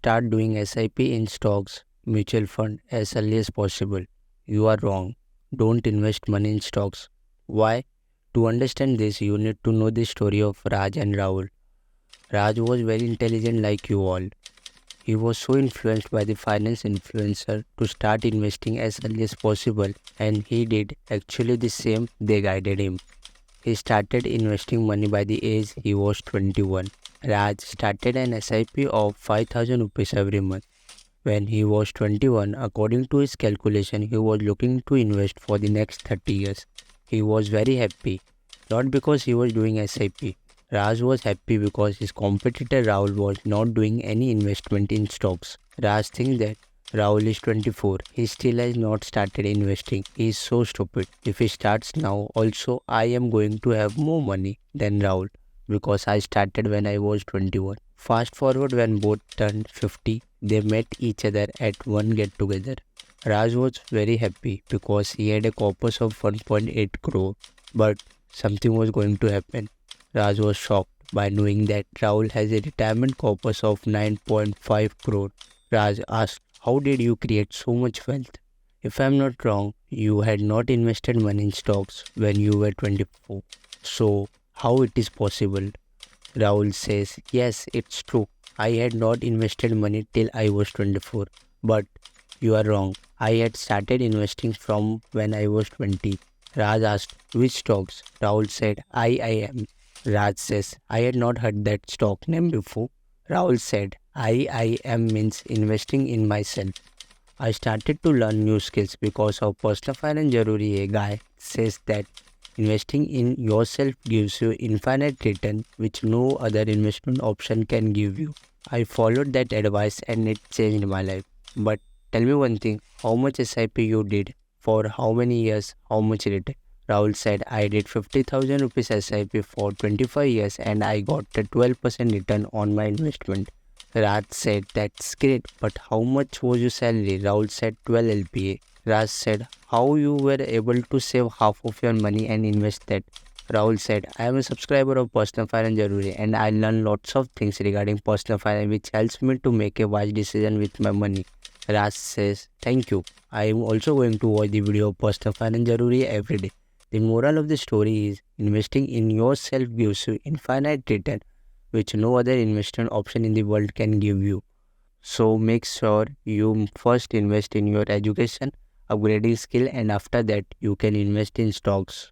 start doing SIP in stocks, mutual fund as early as possible. You are wrong. Don't invest money in stocks. Why? To understand this, you need to know the story of Raj and Rahul. Raj was very intelligent like you all. He was so influenced by the finance influencer to start investing as early as possible, and he did actually the same they guided him. He started investing money by the age he was 21. Raj started an SIP of 5000 rupees every month. When he was 21, according to his calculation, he was looking to invest for the next 30 years. He was very happy, not because he was doing SIP. Raj was happy because his competitor Rahul was not doing any investment in stocks. Raj thinks that Rahul is 24. He still has not started investing. He is so stupid. If he starts now, also I am going to have more money than Rahul because I started when I was 21. Fast forward when both turned 50, they met each other at one get together. Raj was very happy because he had a corpus of 1.8 crore, but something was going to happen. Raj was shocked by knowing that Rahul has a retirement corpus of 9.5 crore. Raj asked, how did you create so much wealth? If I am not wrong, you had not invested money in stocks when you were 24. So, how it is possible? Rahul says, yes, it's true. I had not invested money till I was 24. But you are wrong. I had started investing from when I was 20. Raj asked, which stocks? Rahul said, IIM. Raj says, I had not heard that stock name before. Rahul said, IIM means investing in myself. I started to learn new skills because of Personal Finance Jaruri. A guy says that investing in yourself gives you infinite return which no other investment option can give you. I followed that advice and it changed my life. But tell me one thing, how much SIP you did? For how many years? How much return? Rahul said, I did 50,000 rupees SIP for 25 years and I got a 12% return on my investment. Raj said, that's great, but how much was your salary? Rahul said, 12 LPA. Raj said, how you were able to save half of your money and invest that? Rahul said, I am a subscriber of Personal Finance Jaruri and I learn lots of things regarding personal finance which helps me to make a wise decision with my money. Raj says, thank you. I am also going to watch the video of Personal Finance Jaruri every day. The moral of the story is investing in yourself gives you infinite return which no other investment option in the world can give you. So make sure you first invest in your education, upgrading skill, and after that you can invest in stocks.